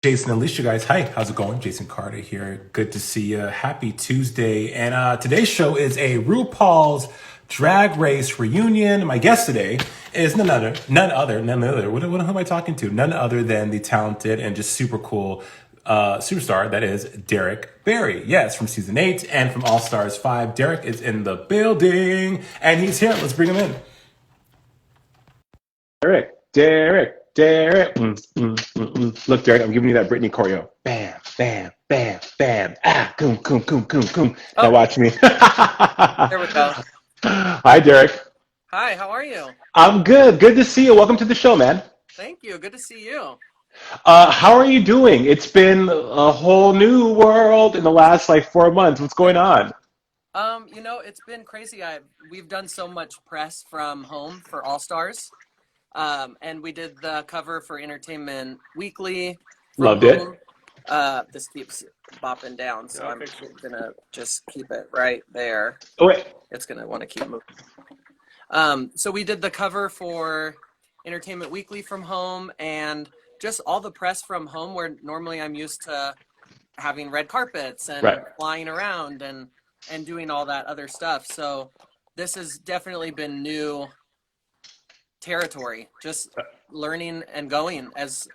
Jason, Alicia, guys. Hi, how's it going? Jason Carter here. Good to see you. Happy Tuesday. And today's show is a RuPaul's Drag Race reunion. My guest today is none other. Who am I talking to? None other than the talented and just super cool superstar that is Derrick Barry. Yes, from season 8 and from All Stars 5. Derrick is in the building and he's here. Let's bring him in. Derrick. Look, Derrick, I'm giving you that Britney choreo. Bam, bam, bam, bam. Ah, coom, coom, coom, coom, coom. Now Oh, watch me. there we go. Hi, Derrick. Hi, how are you? I'm good. Good to see you. Welcome to the show, man. Thank you. Good to see you. How are you doing? It's been a whole new world in the last like 4 months. What's going on? It's been crazy. We've done so much press from home for All Stars. And we did the cover for Entertainment Weekly from Loved it. home. This keeps bopping down, so I'm gonna just keep it right there. Oh, wait. It's gonna want to keep moving. So we did the cover for Entertainment Weekly from home and just all the press from home where normally I'm used to having red carpets and Right. flying around and doing all that other stuff. So this has definitely been new territory, just learning and going as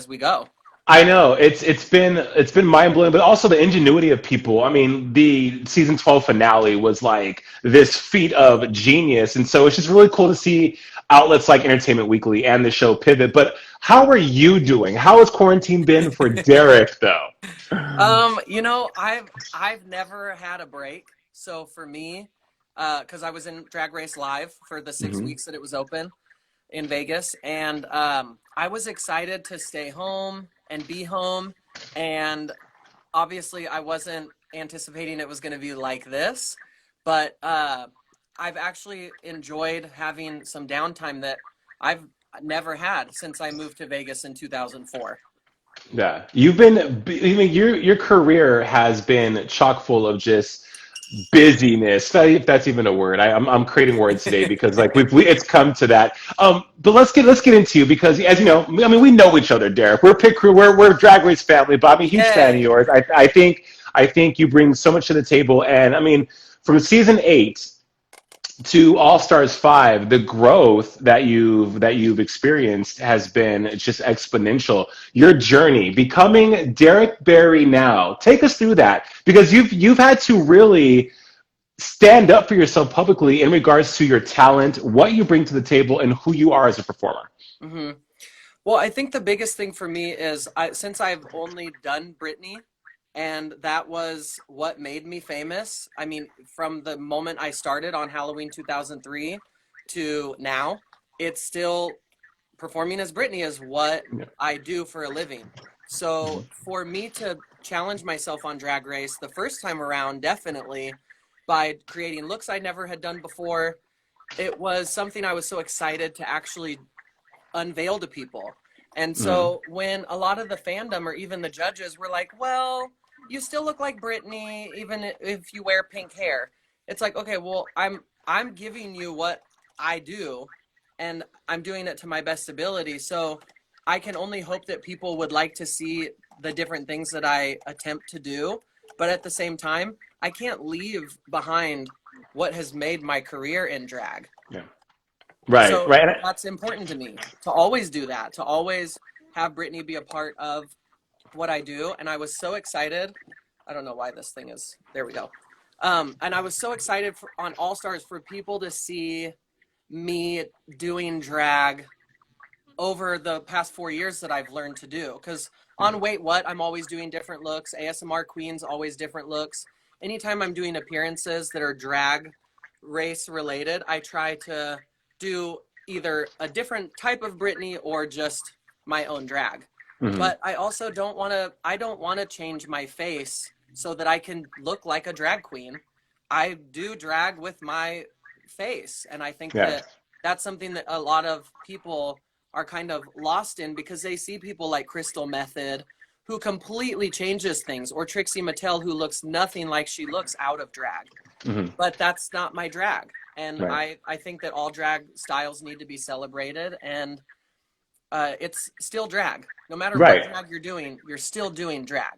we go. I know it's been mind blowing, but also the ingenuity of people. I mean, the season 12 finale was like this feat of genius, and so it's just really cool to see outlets like Entertainment Weekly and the show pivot. But how are you doing? How has quarantine been for Derek, though? I've never had a break. So for me, because I was in Drag Race Live for the six Hmm. weeks that it was open in Vegas, and I was excited to stay home and be home. And obviously, I wasn't anticipating it was going to be like this, but I've actually enjoyed having some downtime that I've never had since I moved to Vegas in 2004. Yeah, you've been. I mean, your career has been chock full of just busyness, if that's even a word. I'm creating words today because like it's come to that. But let's get into you because as you know, I mean we know each other, Derek. We're pit crew. We're Drag Race family. But I'm a huge fan of Yay! yours. I think you bring so much to the table, and I mean from season 8 to All Stars 5, the growth that you've experienced has been just exponential. Your journey becoming Derek Barry now. Take us through that because you've had to really stand up for yourself publicly in regards to your talent, what you bring to the table, and who you are as a performer. hmm Well, I think the biggest thing for me is since I've only done Britney, and that was what made me famous. I mean, from the moment I started on Halloween 2003 to now, it's still performing as Britney is what Yeah. I do for a living. So for me to challenge myself on Drag Race the first time around, definitely by creating looks I never had done before, it was something I was so excited to actually unveil to people. And Mhm. so when a lot of the fandom or even the judges were like, well, you still look like Britney, even if you wear pink hair. It's like, okay, well, I'm giving you what I do and I'm doing it to my best ability. So I can only hope that people would like to see the different things that I attempt to do. But at the same time, I can't leave behind what has made my career in drag. Yeah. Right, So right. that's important to me to always do that, to always have Brittany be a part of what I do. And I was so excited. I don't know why this thing is. There we go. And I was so excited on All Stars for people to see me doing drag over the past 4 years that I've learned to do. Because on Wait What, I'm always doing different looks. ASMR Queen's always different looks. Anytime I'm doing appearances that are drag race related, I try to do either a different type of Britney or just my own drag. Mhm. But I don't want to change my face so that I can look like a drag queen. I do drag with my face, and I think Yeah. that that's something that a lot of people are kind of lost in because they see people like Crystal Method who completely changes things, or Trixie Mattel who looks nothing like she looks out of drag. Mhm. But that's not my drag. And Right. I think that all drag styles need to be celebrated. And it's still drag. No matter what Right. drag you're doing, you're still doing drag.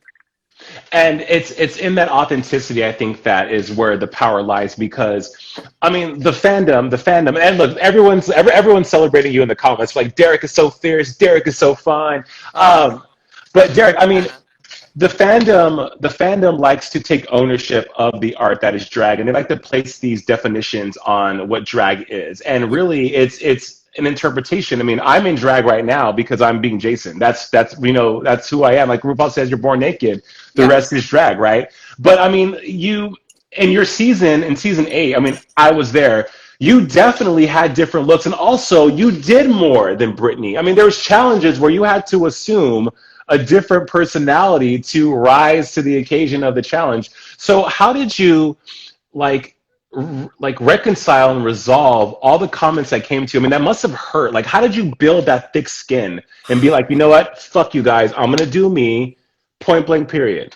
And it's in that authenticity, I think, that is where the power lies. Because, I mean, the fandom, and look, everyone's celebrating you in the comments. Like, Derrick is so fierce, Derrick is so fun. Oh, Um, but Derrick, I mean, that. the fandom likes to take ownership of the art that is drag, and they like to place these definitions on what drag is. And Yeah, really, it's an interpretation. I mean, I'm in drag right now because I'm being Jason. That's that's who I am. Like RuPaul says, you're born naked. The yeah. rest is drag, right? But I mean, you in your season in season 8. I mean, I was there. You definitely had different looks, and also you did more than Britney. I mean, there was challenges where you had to assume a different personality to rise to the occasion of the challenge. So how did you like like reconcile and resolve all the comments that came to you? I mean, that must have hurt. Like, how did you build that thick skin and be like, you know what? Fuck you guys. I'm gonna do me. Point blank. Period.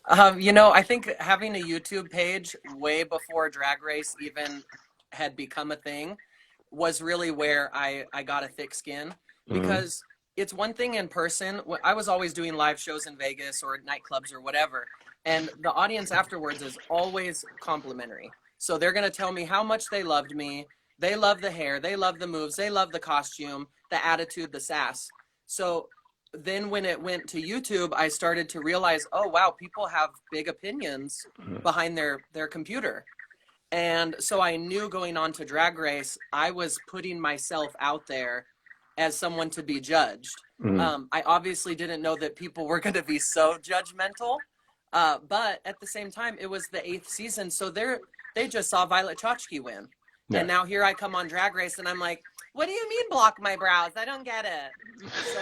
I think having a YouTube page way before Drag Race even had become a thing was really where I got a thick skin, Mm-hmm. because it's one thing in person. I was always doing live shows in Vegas or nightclubs or whatever, and the audience afterwards is always complimentary. So they're going to tell me how much they loved me. They love the hair, they love the moves, they love the costume, the attitude, the sass. So then when it went to YouTube, I started to realize, oh wow, people have big opinions behind their computer. And so I knew going on to Drag Race, I was putting myself out there as someone to be judged. Mm-hmm. I obviously didn't know that people were going to be so judgmental, but at the same time, it was the 8th season, so they just saw Violet Chachki win, Yeah. and now here I come on Drag Race, and I'm like, "What do you mean block my brows? I don't get it." So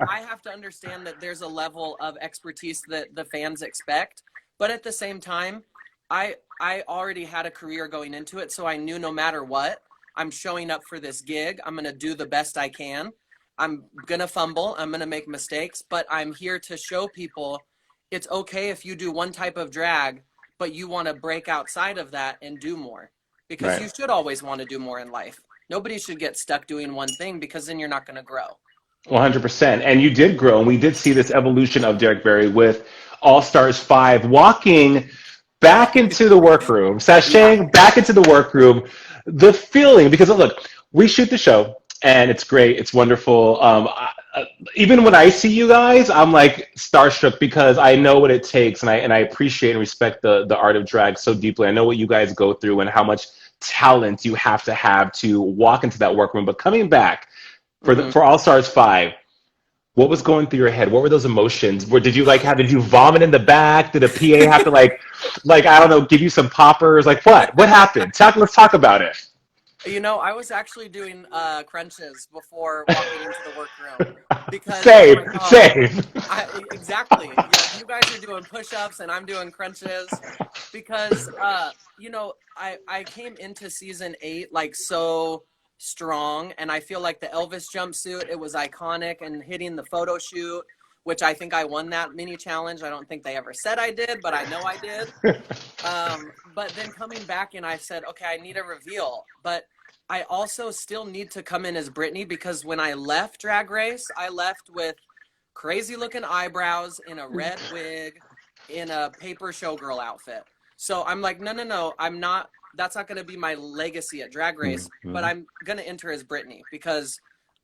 I have to understand that there's a level of expertise that the fans expect, but at the same time, I already had a career going into it, so I knew no matter what, I'm showing up for this gig. I'm going to do the best I can. I'm going to fumble. I'm going to make mistakes, but I'm here to show people it's okay if you do one type of drag, but you want to break outside of that and do more, because Right. you should always want to do more in life. Nobody should get stuck doing one thing, because then you're not going to grow. 100%. And you did grow, and we did see this evolution of Derrick Barry with All Stars 5 walking back into the workroom, Yeah. sashaying back into the workroom. The feeling, because look, we shoot the show, and it's great, it's wonderful. Even when I see you guys, I'm like starstruck because I know what it takes, and I appreciate and respect the art of drag so deeply. I know what you guys go through and how much talent you have to walk into that workroom. But coming back Hmm. for All Stars 5, what was going through your head? What were those emotions? Did you did you vomit in the back? Did a PA have to I don't know, give you some poppers? Like what? What happened? Let's talk about it. I was actually doing crunches before walking into the workroom, because I'm Save, like, oh, save. exactly. You guys are doing push-ups and I'm doing crunches, because I came into season 8 like so strong, and I feel like the Elvis jumpsuit, it was iconic, and hitting the photo shoot, which I think I won that mini challenge. I don't think they ever said I did, but I know I did. But then coming back, and I said, okay, I need a reveal, but I also still need to come in as Brittany, because when I left Drag Race, I left with crazy looking eyebrows, in a red wig, in a paper showgirl outfit. So I'm like, no, no, no, I'm not. That's not going to be my legacy at Drag Race, but I'm going to enter as Brittany, because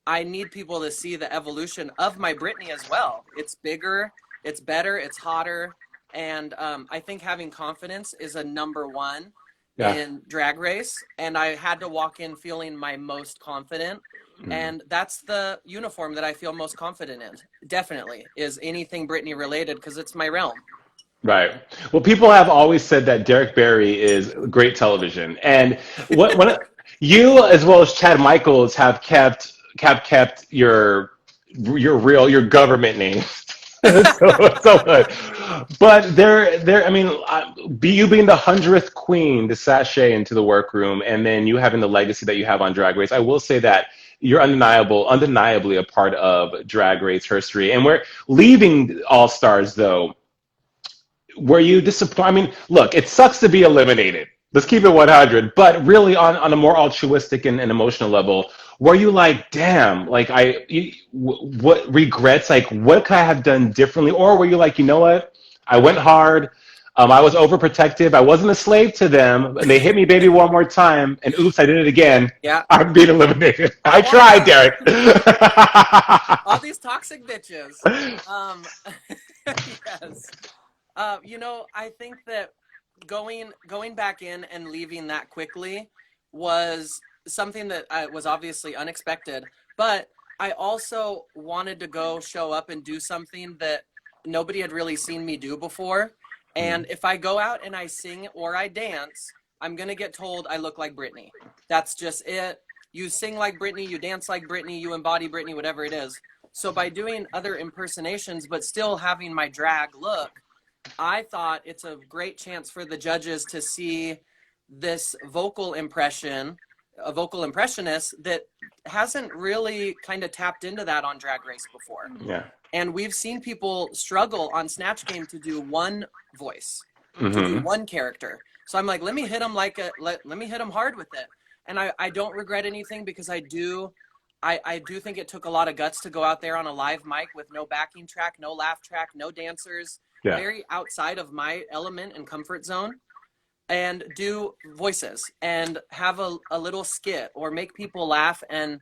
I need people to see the evolution of my Brittany as well. It's bigger, it's better, it's hotter, and I think having confidence is a number one Yeah. in Drag Race. And I had to walk in feeling my most confident, and that's the uniform that I feel most confident in. Definitely is anything Brittany related, because it's my realm. Right. Well, people have always said that Derek Barry is great television, and you as well as Chad Michaels have kept your government name. So good. But I mean, you being the 100th queen to sashay into the workroom, and then you having the legacy that you have on Drag Race, I will say that you're undeniably a part of Drag Race history. And we're leaving All Stars though. Were you disappointed? I mean, look, it sucks to be eliminated. Let's keep it 100. But really, on a more altruistic and emotional level, were you like, damn, like what regrets? Like, what could I have done differently? Or were you like, you know what? I went hard. I was overprotective. I wasn't a slave to them, and they hit me, baby, one more time, and oops, I did it again. Yeah. I'm being eliminated. I I want tried, that. Derek. All these toxic bitches. Um, yes. I think that going back in and leaving that quickly was something that was obviously unexpected, but I also wanted to go show up and do something that nobody had really seen me do before. And if I go out and I sing or I dance, I'm going to get told I look like Britney. That's just it. You sing like Britney, you dance like Britney, you embody Britney, whatever it is. So by doing other impersonations, but still having my drag look, I thought it's a great chance for the judges to see this a vocal impressionist that hasn't really kind of tapped into that on Drag Race before. Yeah. And we've seen people struggle on Snatch Game to do one voice, to do Mm-hmm. one character. So I'm like, let me hit them let me hit them hard with it. And I don't regret anything because I do think it took a lot of guts to go out there on a live mic with no backing track, no laugh track, no dancers, Yeah. very outside of my element and comfort zone, and do voices and have a little skit or make people laugh. And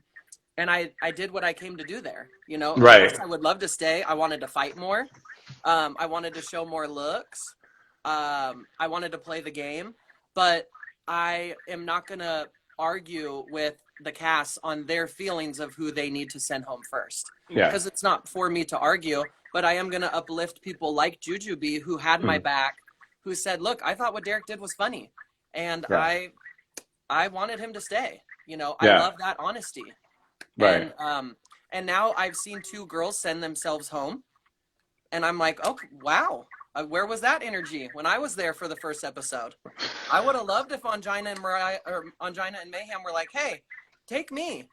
I did what I came to do there. Of course, Right. I would love to stay. I wanted to fight more. I wanted to show more looks. I wanted to play the game, but I am not going to argue with the cast on their feelings of who they need to send home first. Yeah. Because it's not for me to argue, but I am going to uplift people like Jujubee, who had my back, who said, look, I thought what Derrick did was funny. And Yeah. I wanted him to stay. I Yeah. love that honesty. Right. And now I've seen two girls send themselves home, and I'm like, oh wow, where was that energy when I was there for the first episode? I would have loved if Angina and Mayhem were like, hey, take me,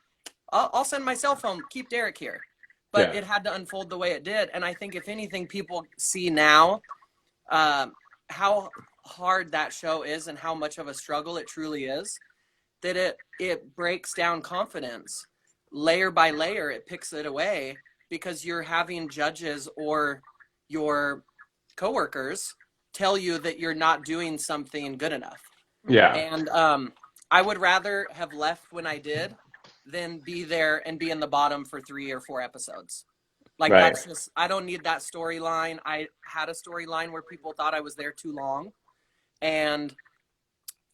I'll send myself home, keep Derrick here. But Yeah. it had to unfold the way it did, and I think if anything, people see now how hard that show is and how much of a struggle it truly is, that it breaks down confidence. Layer by layer, it picks it away because you're having judges or your coworkers tell you that you're not doing something good enough. Yeah. And I would rather have left when I did than be there and be in the bottom for 3 or 4 episodes. Like, Right. that's just, I don't need that storyline. I had a storyline where people thought I was there too long. And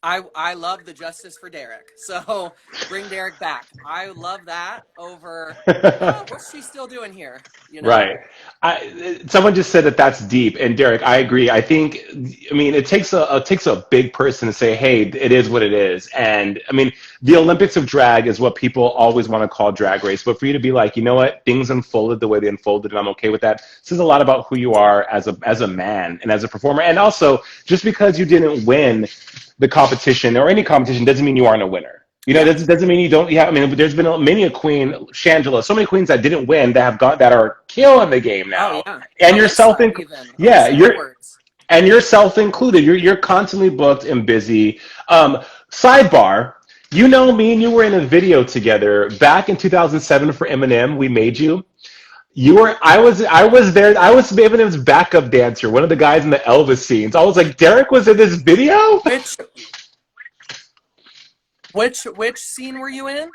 I love the justice for Derrick. So bring Derrick back. I love that over, what's she still doing here? Right. Someone just said that that's deep, and Derek, I agree. I mean, it takes a big person to say, "Hey, it is what it is." And I mean, the Olympics of drag is what people always want to call Drag Race. But for you to be like, you know what, things unfolded the way they unfolded, and I'm okay with that. Says a lot about who you are as a man and as a performer. And also, just because you didn't win the competition or any competition doesn't mean you aren't a winner. That doesn't mean you don't. Yeah, I mean, there's been many a queen, Shangela, so many queens that didn't win that have got that are killing the game now. Oh yeah, And yourself, Alyssa, even yeah, Alyssa Edwards. and yourself included. You're constantly booked and busy. Sidebar, me and you were in a video together back in 2007 for Eminem. We made you. I was there. I was Eminem's backup dancer, one of the guys in the Elvis scenes. I was like, Derek was in this video. Which scene were you in?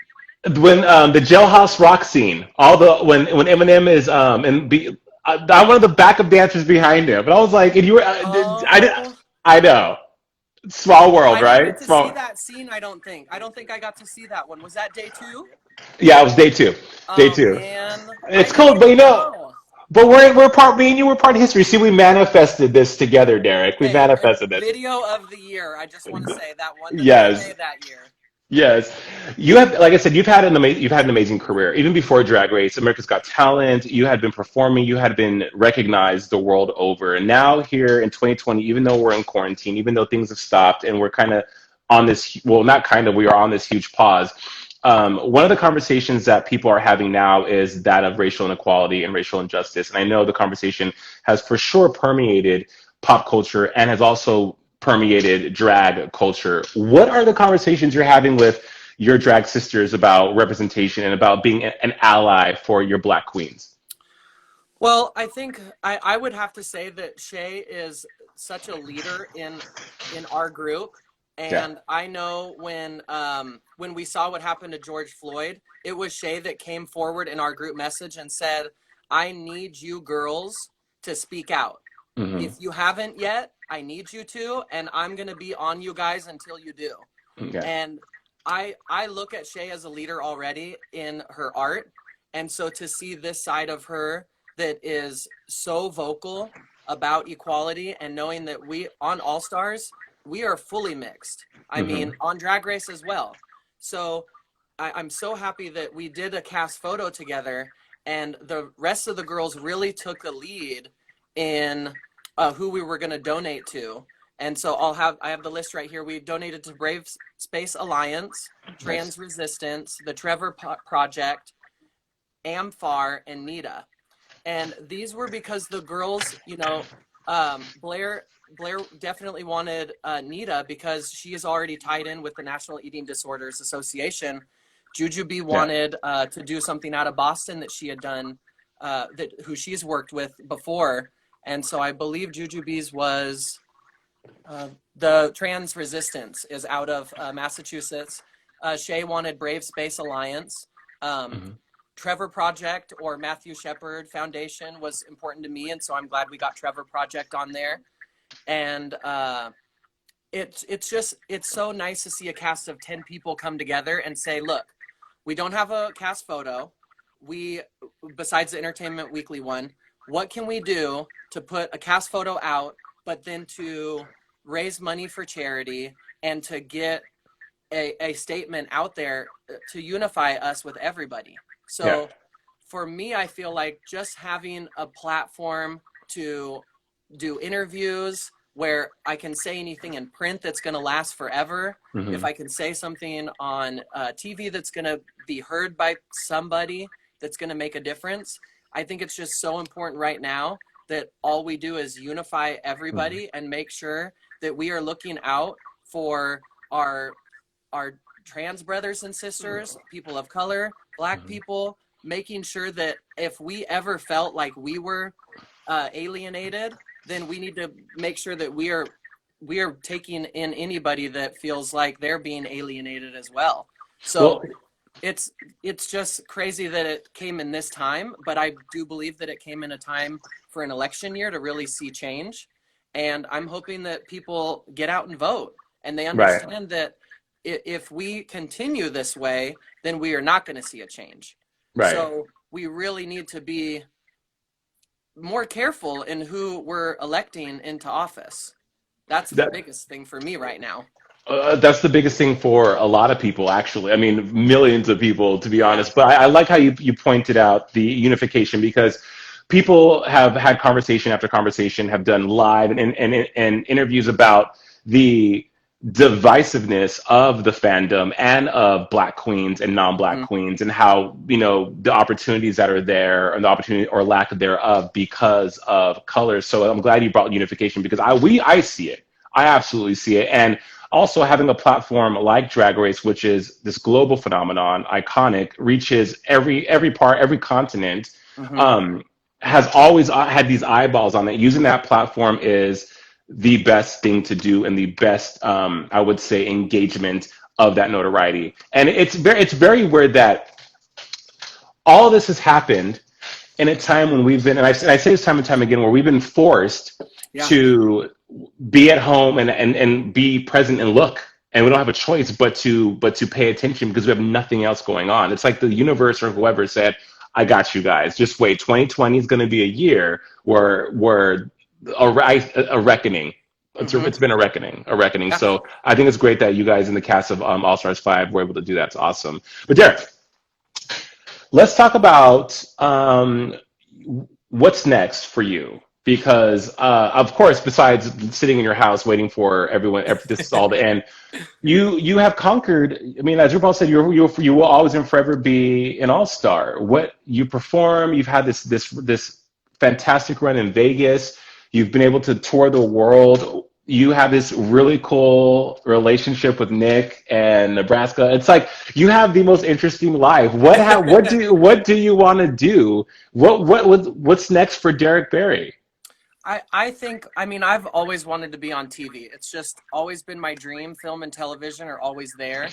When the Jailhouse Rock scene, when Eminem is I'm one of the backup dancers behind him, but I was like, and you were, Oh, I know, small world, I didn't get right? to see Small, that scene. I don't think I got to see that one. Was that day 2? yeah, it was day two, day Oh two. man, I It's didn't cool, but even know. but we're part. Me and you were part of history. See, we manifested this together, Derek. We Hey, manifested this. video of the year. I just want to say that won the Yes. VMA that year. Yes, you have. Like I said, you've had an amazing career. Even before Drag Race, America's Got Talent, you had been performing. You had been recognized the world over. And now here in 2020, even though we're in quarantine, even though things have stopped, and we're kind of on this. Well, not kind of. We are on this huge pause. One of the conversations that people are having now is that of racial inequality and racial injustice. And I know the conversation has for sure permeated pop culture and has also permeated drag culture. What are the conversations you're having with your drag sisters about representation and about being an ally for your Black queens? Well, I think I would have to say that Shay is such a leader in our group. Yeah. And I know when we saw what happened to George Floyd, it was Shay that came forward in our group message and said, I need you girls to speak out. Hmm. If you haven't yet, I need you to, and I'm gonna be on you guys until you do. Yeah. And I look at Shay as a leader already in her art. And so to see this side of her that is so vocal about equality, and knowing that we on All Stars, we are fully mixed. I Hmm. mean, on Drag Race as well. So I'm so happy that we did a cast photo together, and the rest of the girls really took the lead in who we were going to donate to. And so I have the list right here. We donated to Brave Space Alliance, Nice. Trans Resistance, the Trevor Project, AMFAR, and NITA. And these were because the girls, Blair definitely wanted NITA because she is already tied in with the National Eating Disorders Association. Jujubee Yeah. wanted to do something out of Boston that she had done, who she's worked with before. And so I believe Jujubee's was the Trans Resistance is out of Massachusetts. Shay wanted Brave Space Alliance. Hmm. Trevor Project or Matthew Shepard Foundation was important to me, and so I'm glad we got Trevor Project on there. And it's so nice to see a cast of 10 people come together and say, look, we don't have a cast photo. We, besides the Entertainment Weekly one, what can we do to put a cast photo out, but then to raise money for charity and to get a statement out there to unify us with everybody. Yeah. So for me, I feel like just having a platform to do interviews where I can say anything in print that's going to last forever. If Hmm. I can say something on TV that's going to be heard by somebody that's going to make a difference, I think it's just so important right now that all we do is unify Hmm. everybody and make sure that we are looking out for our our trans brothers and sisters, people of color, Black Hmm. people, making sure that if we ever felt like we were alienated, then we need to make sure that we are taking in anybody that feels like they're being alienated as well. Well, So it's just crazy that it came in this time, but I do believe that it came in a time for an election year to really see change. And I'm hoping that people get out and vote and they right, understand that if we continue this way, then we are not going to see a change. right. So we really need to be more careful in who we're electing into office. That's the That biggest thing for me right now. that's the biggest thing for a lot of people, actually. I mean, millions of people, to be Yeah. honest. But I like how you pointed out the unification because people have had conversation after conversation, have done live and interviews about the divisiveness of the fandom and of Black queens and non-Black Hmm. queens, and how the opportunities that are there and the opportunity or lack thereof because of color. So I'm glad you brought unification because I see it. I absolutely see it. And also having a platform like Drag Race, which is this global phenomenon, iconic, reaches every part, every continent, Hmm. um, has always had these eyeballs on it. Using that platform is the best thing to do and the best, I would say, engagement of that notoriety. And it's very weird that all of this has happened in a time when we've been, and I say this time and time again, where we've been forced Yeah. to be at home and be present and look, and we don't have a choice but to pay attention because we have nothing else going on. It's like the universe or whoever said, I got you guys, just wait, 2020 is going to be a year where a reckoning. Hmm. It's been a reckoning. Yeah. So I think it's great that you guys in the cast of All Stars 5 were able to do that. It's awesome. But Derek, let's talk about what's next for you. Because, of course, besides sitting in your house waiting for this all to end, you have conquered. I mean, as RuPaul said, you will always and forever be an all star. What you perform, you've had this fantastic run in Vegas. You've been able to tour the world. you have this really cool relationship with Nick and Nebraska. It's like you have the most interesting life. What do you want to do? What's next for Derrick Barry? I think, I mean, I've always wanted to be on TV. It's just always been my dream. Film and television are always there.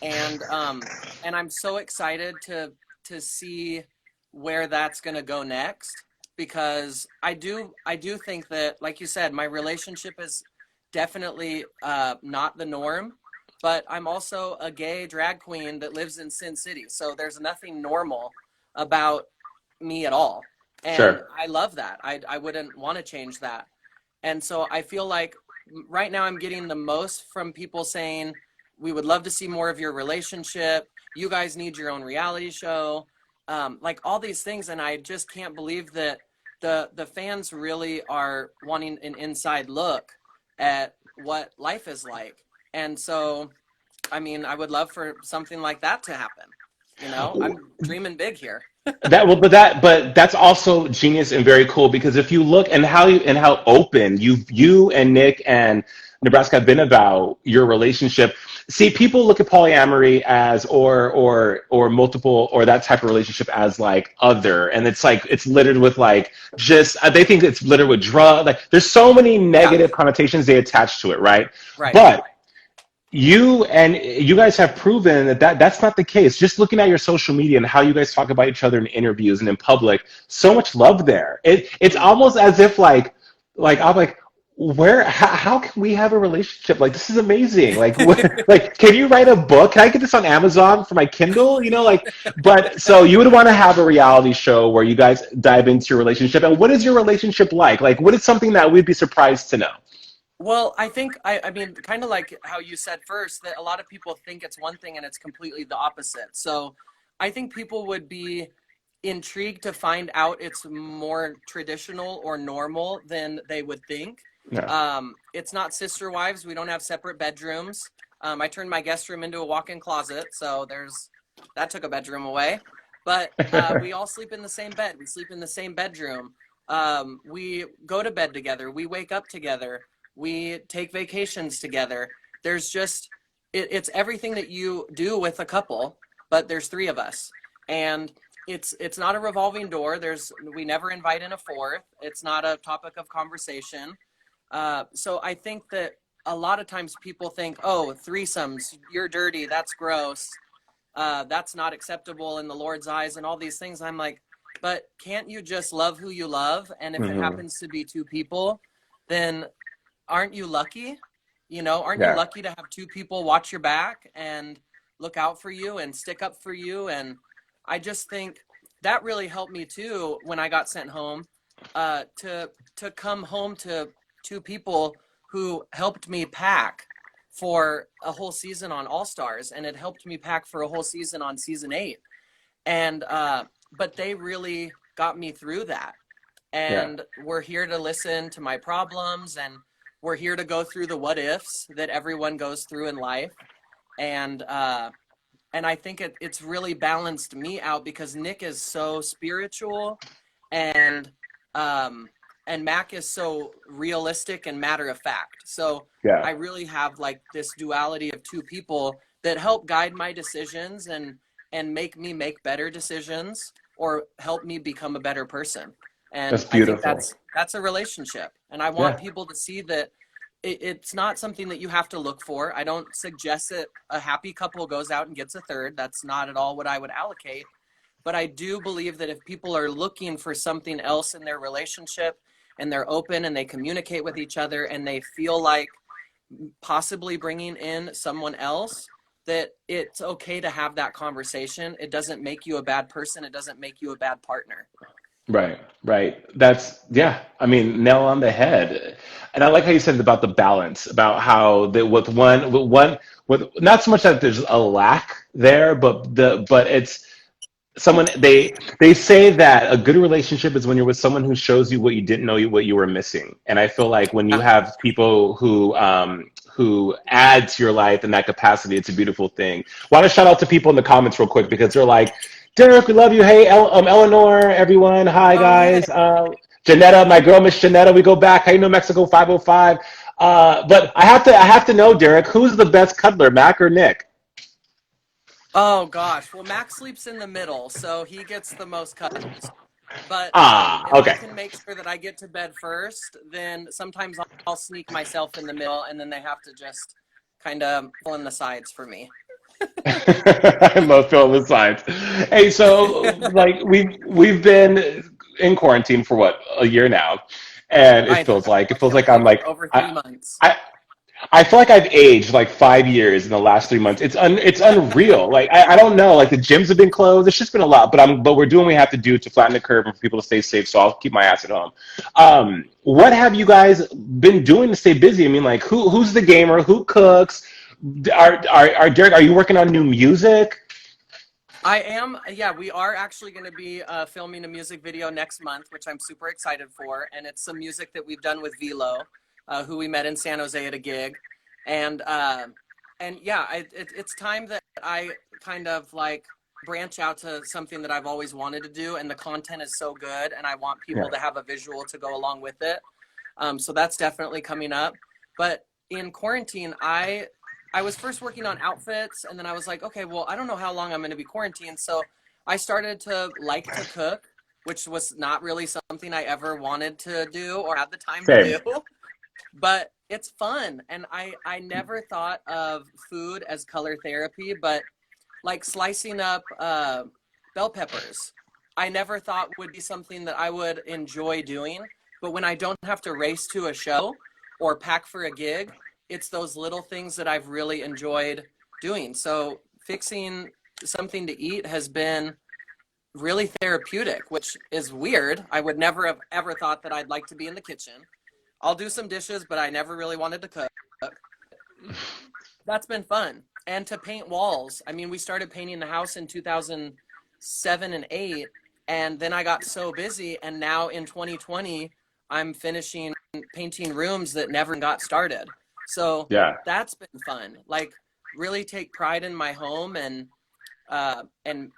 And I'm so excited to see where that's going to go next, because I do think that, like you said, my relationship is definitely not the norm, but I'm also a gay drag queen that lives in Sin City. So there's nothing normal about me at all. And Sure. I love that. I wouldn't want to change that. And so I feel like right now I'm getting the most from people saying, we would love to see more of your relationship. You guys need your own reality show. Like all these things. And I just can't believe that the fans really are wanting an inside look at what life is like. And so, I mean, I would love for something like that to happen. You know, I'm dreaming big here. But that's also genius and very cool because if you look and how open you and Nick and Nebraska have been about your relationship. See, people look at polyamory as or multiple or that type of relationship as like other, and it's like it's littered with like just they think it's littered with drug. Like there's so many Yeah, negative connotations they attach to it, right? right. But you guys have proven that's not the case. Just looking at your social media and how you guys talk about each other in interviews and in public, so much love there. It's Mm. almost as if like I'm like where how can we have a relationship like this is amazing like can you write a book, can I get this on Amazon for my Kindle, like but so you would want to have a reality show where you guys dive into your relationship, and what is your relationship like what is something that we'd be surprised to know? Well, I think I mean, kind of like how you said first, that a lot of people think it's one thing and it's completely the opposite. So I think people would be intrigued to find out it's more traditional or normal than they would think. Yeah. It's not sister wives. We don't have separate bedrooms. I turned my guest room into a walk-in closet, so there's that took a bedroom away. But we all sleep in the same bed. We sleep in the same bedroom. We go to bed together. We wake up together. We take vacations together. There's just it's everything that you do with a couple, but there's three of us, and it's not a revolving door. We never invite in a fourth. It's not a topic of conversation. So I think that a lot of times people think, oh, threesomes, you're dirty, that's gross, that's not acceptable in the Lord's eyes, and all these things. I'm like, but can't you just love who you love? And if it Hmm. happens to be two people, then aren't you lucky? Aren't you Yeah. lucky to have two people watch your back and look out for you and stick up for you? And I just think that really helped me too when I got sent home, to come home to two people who helped me pack for a whole season on All Stars, and it helped me pack for a whole season on season 8. And but they really got me through that, Yeah. and we're here to listen to my problems, and we're here to go through the what ifs that everyone goes through in life. And uh and I think it's really balanced me out because Nick is so spiritual, and um and Mac is so realistic and matter of fact. So Yeah. I really have like this duality of two people that help guide my decisions and make me make better decisions or help me become a better person. And That's I think beautiful. that's a relationship. And I want Yeah. people to see that it's not something that you have to look for. I don't suggest that a happy couple goes out and gets a third. That's not at all what I would allocate. But I do believe that if people are looking for something else in their relationship and they're open and they communicate with each other and they feel like possibly bringing in someone else, that it's okay to have that conversation. It doesn't make you a bad person. It doesn't make you a bad partner. Right, right. That's yeah. I mean, nail on the head. And I like how you said about the balance, about how with not so much that there's a lack there, but it's someone they say that a good relationship is when you're with someone who shows you what you didn't know what you were missing. And I feel like when you Yeah. have people who add to your life in that capacity, it's a beautiful thing. Want to shout out to people in the comments real quick because they're like, Derek, we love you. Hey, Eleanor, everyone. Hi, Oh, hey. guys. Janetta, my girl, Miss Janetta. We go back. How you know Mexico 505. But I have to know, Derek, who's the best cuddler, Mac or Nick? Oh gosh. Well, Max sleeps in the middle, so he gets the most cuddles. But Ah, if I okay. can make sure that I get to bed first, then sometimes I'll sneak myself in the middle, and then they have to just kind of pull in the sides for me. I love filling the sides. Hey, so like we've been in quarantine for what, a year now, and I know. it feels Yeah, like I'm like over 3 months. I I feel like I've aged like 5 years in the last 3 months. It's unreal. Like I don't know. Like the gyms have been closed. It's just been a lot. But we're doing what we have to do to flatten the curve and for people to stay safe. So I'll keep my ass at home. What have you guys been doing to stay busy? I mean, like who's the gamer? Who cooks? Are Derek? Are you working on new music? I am. Yeah, we are actually going to be filming a music video next month, which I'm super excited for. And it's some music that we've done with Velo, who we met in San Jose at a gig. And yeah, it's time that I kind of like branch out to something that I've always wanted to do. And the content is so good, and I want Yeah. people to have a visual to go along with it. So that's definitely coming up. But in quarantine, I was first working on outfits, and then I was like, okay, well, I don't know how long I'm going to be quarantined. So I started to like to cook, which was not really something I ever wanted to do or had the time to Same. do. But it's fun. And I never thought of food as color therapy, but like slicing up bell peppers, I never thought would be something that I would enjoy doing. But when I don't have to race to a show or pack for a gig, it's those little things that I've really enjoyed doing. So fixing something to eat has been really therapeutic, which is weird. I would never have ever thought that I'd like to be in the kitchen. I'll do some dishes, but I never really wanted to cook. That's been fun. And to paint walls. I mean, we started painting the house in 2007 and 8, and then I got so busy, and now in 2020, I'm finishing painting rooms that never got started. So Yeah. that's been fun. Like really take pride in my home and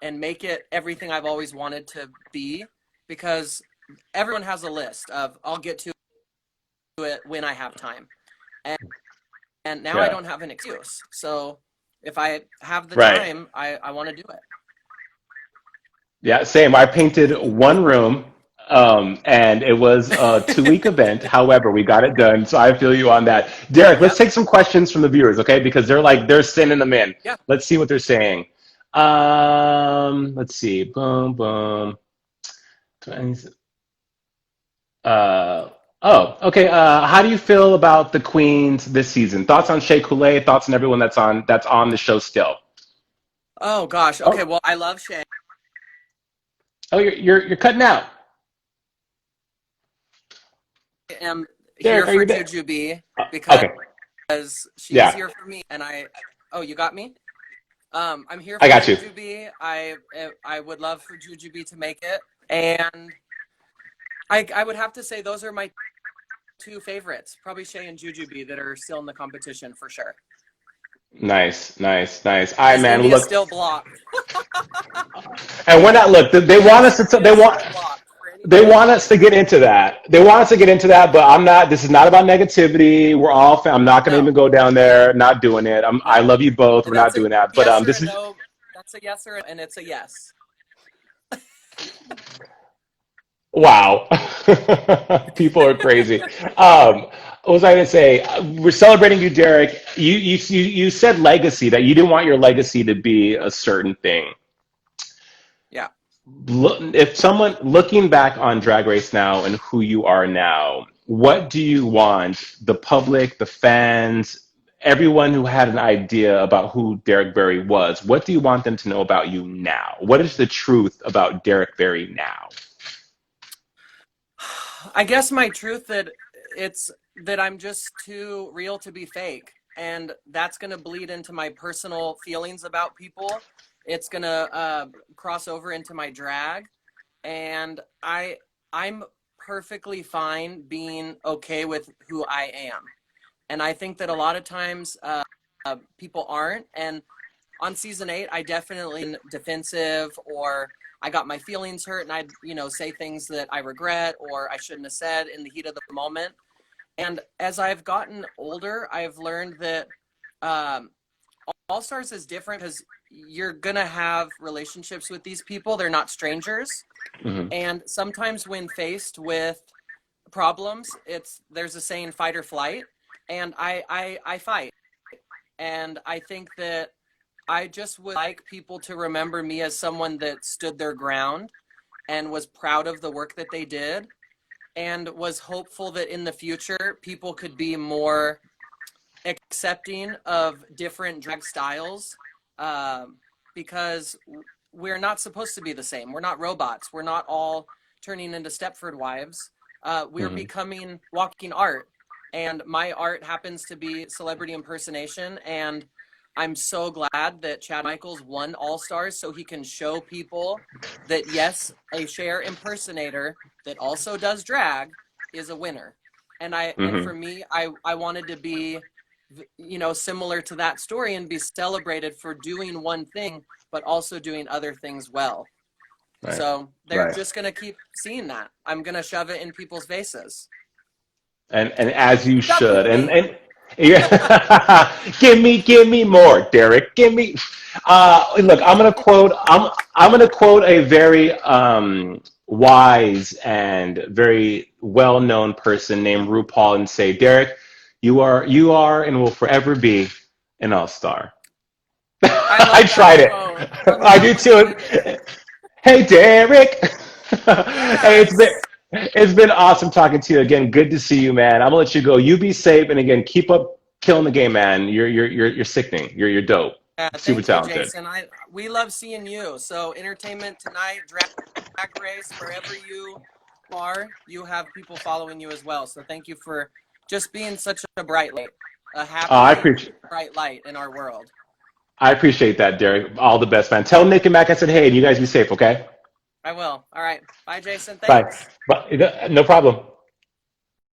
make it everything I've always wanted to be, because everyone has a list of I'll get to it when I have time. And now I Yeah. don't have an excuse. So if I have the Right. time, I want to do it. Yeah, same. I painted one room, and it was a 2 week event. However, we got it done, so I feel you on that. Derek, let's Yep. take some questions from the viewers, okay? Because they're sending them in. Yeah. Let's see what they're saying. Let's see. Boom, boom. Uh, oh, okay. How do you feel about the Queens this season? Thoughts on Shea Coulee? Thoughts on everyone that's on the show still? Oh gosh. Okay. Oh, Well, I love Shay. oh, you're cutting out. I am here Derek, are for you there? Jujubee because Okay. she's Yeah, here for me, and oh, you got me. I'm here I for got you. Jujubee. I would love for Jujubee to make it, and I would have to say those are my two favorites, probably Shay and Jujubee, that are still in the competition for sure. Nice, nice, nice. All right, Miss man. India is Look, still blocked. and we're not. Look, they want Miss us to. India is still blocked for They anybody. want us to get into that. They want us to get into that, but I'm not. This is not about negativity. We're all. I'm not going to No, even go down there. Not doing it. I no. love you both. We're not That's a doing that. But yes or this a is. no. That's a yes or a, and it's a yes. Wow. People are crazy. What was I going to say? We're celebrating you, Derek. You said legacy, that you didn't want your legacy to be a certain thing. Yeah. If someone looking back on Drag Race now and who you are now, what do you want the public, the fans, everyone who had an idea about who Derek Barry was, what do you want them to know about you now? What is the truth about Derek Barry now? I guess my truth it's that I'm just too real to be fake, and that's going to bleed into my personal feelings about people. It's going to cross over into my drag, and I'm perfectly fine being okay with who I am. And I think that a lot of times people aren't. And on season 8, I definitely defensive, or I got my feelings hurt, and I'd say things that I regret or I shouldn't have said in the heat of the moment. And as I've gotten older, I've learned that um, All Stars is different because you're gonna have relationships with these people. They're not strangers, Hmm. and sometimes when faced with problems, there's a saying fight or flight, and I fight, and I think that I just would like people to remember me as someone that stood their ground and was proud of the work that they did and was hopeful that in the future people could be more accepting of different drag styles, um, because we're not supposed to be the same. We're not robots. We're not all turning into Stepford wives. We're Hmm. becoming walking art. And my art happens to be celebrity impersonation. And I'm so glad that Chad Michaels won All Stars so he can show people that, yes, a Cher impersonator that also does drag is a winner. And Hmm. for me, I wanted to be, similar to that story and be celebrated for doing one thing, but also doing other things well. Right. So they're Right. just going to keep seeing that. I'm going to shove it in people's faces. And as you Shove it should. in me. And yeah, give me more, Derek. Give me. Look, I'm gonna quote a very wise and very well known person named RuPaul and say, Derek, you are and will forever be an all star. I I love that tried it. quote. I'll I share do it with too. you, Derek. Hey, Derek. Hey, Yes. it's been awesome talking to you again. Good to see you, man. I'm gonna let you go. You be safe, and again, keep up killing the game, man. You're sickening. You're dope. Super Thank you, talented. Jason. We love seeing you. So entertainment tonight, drag race, wherever you are, you have people following you as well. So thank you for just being such a bright light, a I happy, appreciate bright light in our world. I appreciate that, Derek. All the best, man. Tell Nick and Mac I said hey, and you guys be safe, okay? I will. All right. Bye, Jason. Bye. Thanks. But no problem.